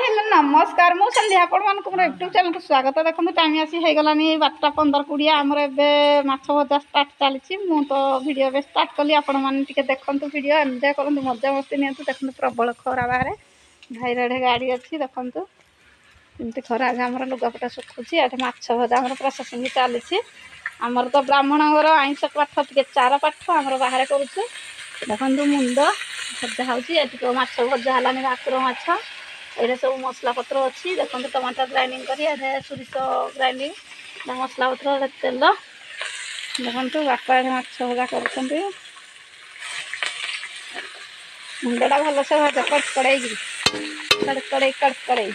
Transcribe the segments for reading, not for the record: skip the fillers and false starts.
Hello नमस्कार मु संध्या आपण मान को यूट्यूब चैनल को स्वागत। देखो टाइम आसी हो गलानी 12:15-20 आमर ए माछ भजा स्टार्ट चली मु तो वीडियो बे स्टार्ट कली। आपण मान टिके देखंतु वीडियो एंजॉय करंतु मजा मस्ती नियंतु। देखंतु प्रबल खरा बाहर भाई रेढ़े गाड़ी अच्छी देखंतु एमती खरा आमर लुगापटा सुखुची। एठे माछ भजा आमर प्रोसेसिंग चली। आमर तो ब्राह्मण घर आइंस पाठ टिके चार पाठ आमर बाहर करूछु। देखंतु मुंड भजा होची एठी माछ भजा हलानी भाकुर माछ। ये सब मसला पत्र अच्छी देखो टमाटर ग्राइंडिंग कर सोरिष ग्राइंडिंग मसला पत्र तेल देखो बापा माछ भजा कर मुंडा भलसे भजा कड़कड़े कड़कड़े कड़कड़े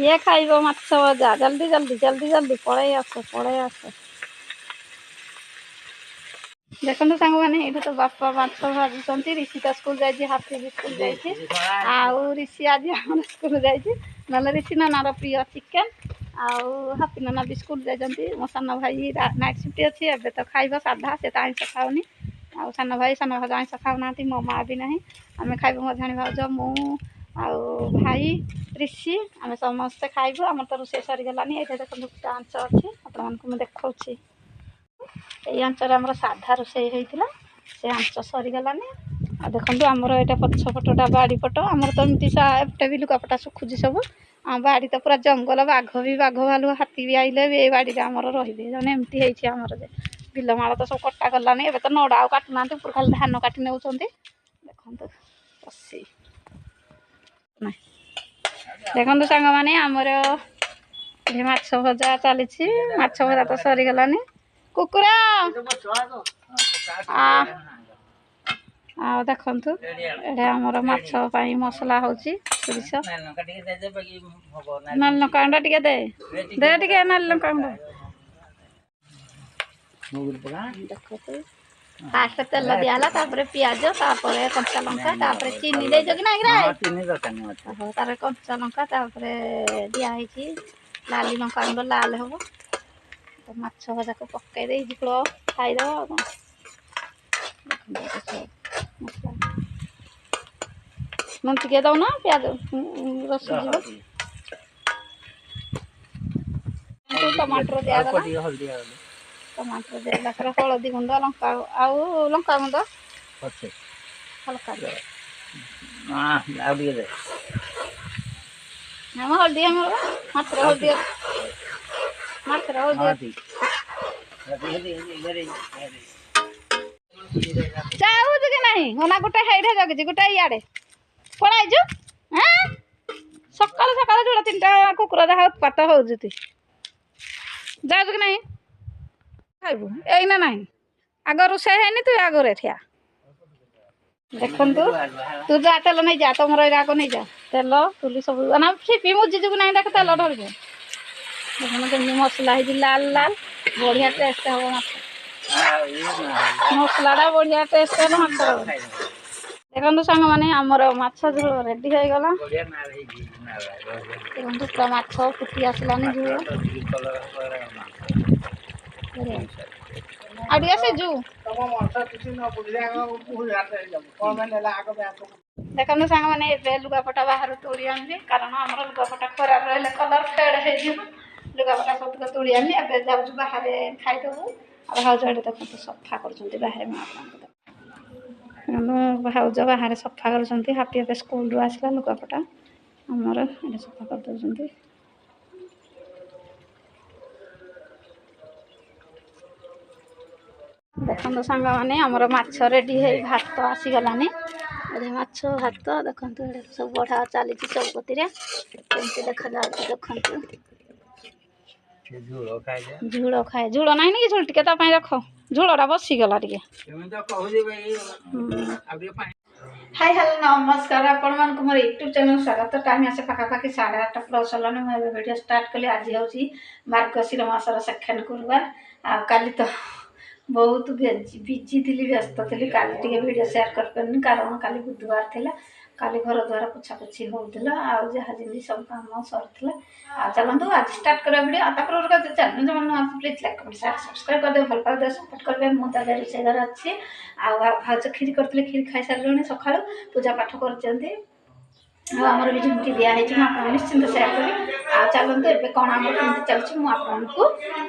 ये खाइब माछ भजा जल्दी जल्दी जल्दी जल्दी पड़े आस देखो सांग मैंने ये तो बापा माछ भाजुंट ऋषि तो स्कूल जाइए हाथी भी स्कूल जाइए ऋषि आज आम स्कूल जाइए ना ऋषि नानार प्रिय चिकेन हाथी नाना भी स्कूल जाइए। मो सान भाई नाइट शिफ्ट अच्छी एवं तो खाइब साधा से तो आइंस खाऊनी सान भाई आइंस खाऊना मो माँ भी ना आम खाइब मझाणी भाज मु भाई ऋषि आम समस्ते खाइबू। आम तो रोषे सरीगलानी ये देखो गोटे आंच अच्छी आपको देखा ये आंचर आमर साधा रोषे होता से आंच सरीगलानी। देखो आमर यहाँ पछपटा बाड़ी पट आमर तो एमती एपटे भी लुगापटा सुखुची सब आम बाड़ी तो पूरा जंगल बाघ भी बाघ भालू हाथी भी आइले भी ये बाड़ी आमर रे एमती होमर बिलमाल तो सब कटा गलानी। एवं तो नड़ा आ काटुना ऊपर खाली धान काटी नौ देखो पशी देखो सांग मैंने आमर ये माछ भजा चली माछ भजा तो सरीगलानी। कुकुरा देखु ये आमर माछ मसला हूँ सोरिष नाली लंका गुंड टे दे टे नाली लंका गुंड देखो फास्ट तेल दिहला पियाज कंचा लंका चीनी दे कि ना तार कंचा लंका दिखाई लाली लंका गुंड लाल हम तो माछ भजा को पकई दे झोल खाईदब नुन टिके दौना प्याज रस टमाटर दिगला टमाटर दिगला हलदी गुंड लंका लंका गुंड हल्का हल्दी मात्र हल्दी मात्र हल्दी चाहूँ कि नहीं होना गोटे हेठे जगीची गोटे इे पड़ाइजु सकाल सकाल जोड़ा 3टा कुकुर जहाँ उत्पात हो जाऊँ कि नहीं खाइबू एना ना आग रोषे है तु आगे ठिया देखु तू जा तेल नहीं जा तुम आग नहीं जा तेल तुली सब ना फिपी मुझीजु कि नहीं देख तेल ढल देखो कमी मसला है लाल लाल बढ़िया टेस्ट हम मसलाटा बढ़िया टेस्ट है माछ देखो सांग मैंने आमर माछ झोल रेडी हो गला। देखो पूरा माछ फुटी आसलानी झोल आड़िया से जू देखो सांग मैंने लुगापटा बाहर तोड़ी आनी कारण आम लुगापटा खराब रहा कलर फेड हो लुगापटा सब तोड़ी आनी ए जाऊँ बाहर खाईदेबू भाज ये देखो सफा कर बाहर भाज बाहर सफा कर हापी ए स्कूल रू आसला लुगापटा आमर ये सफा कर दे। देखो सांग मैंने आमर माछ रेडी है भात आसीगलानी माछ भात देखो सब बढ़ा चली चौपती देखा देखो झूल खाए झूल ना कि झूल टे रख झूलटा बसीगला टे हाय हेलो नमस्कार आपण मानक मोर यूट्यूब चैनल स्वागत। टाइम आसे पाखापाखि 8:30 प्लस होलानी मुझे वीडियो स्टार्ट कली। आज हूँ मार्गशीर मासर सेकेंड गुरुवार काली तो बहुत बिजी थी व्यस्त थी काली टे वीडियो शेयर कर पारनी कारण काली बुधवार थिला काली घर द्वार पोछापोछी होता आज जहाँ जमी सब कम सर चलते आज स्टार्ट करा वीडियो चैनल जो please like comment share subscribe कर दे भल पाए सपोर्ट करेंगे मुझे रोषे घर अच्छी आज खीर करी खीर खाई सारे सका पूजा पाठ कर ଆଉ ଆମର ବି ଝୁଣ୍ଟି ଦିଆହେଇଛି ମୁଁ ଆପଣଙ୍କୁ ନିଶ୍ଚିନ୍ତ ସେୟାର କରିବି। ଆଉ ଚାଲନ୍ତୁ ଏବେ କ'ଣ ଆମର କେମିତି ଚାଲିଛି ମୁଁ ଆପଣଙ୍କୁ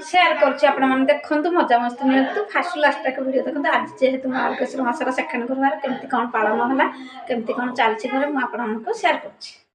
ସେୟାର କରୁଛି। ଆପଣମାନେ ଦେଖନ୍ତୁ, ମଜାମସ୍ତି ନିଅନ୍ତୁ, ଫାଷ୍ଟ ଲାଷ୍ଟ ତକ ଭିଡ଼ିଓ ଦେଖନ୍ତୁ। ଆଜି ଯେହେତୁ ମାର୍ଗଶୀର ମାସର ସେକେଣ୍ଡ ଗୁରୁବାର କେମିତି କ'ଣ ପାଳନ ହେଲା, କେମିତି କ'ଣ ଚାଲିଛି ଘରେ ମୁଁ ଆପଣମାନଙ୍କୁ ସେୟାର କରୁଛି।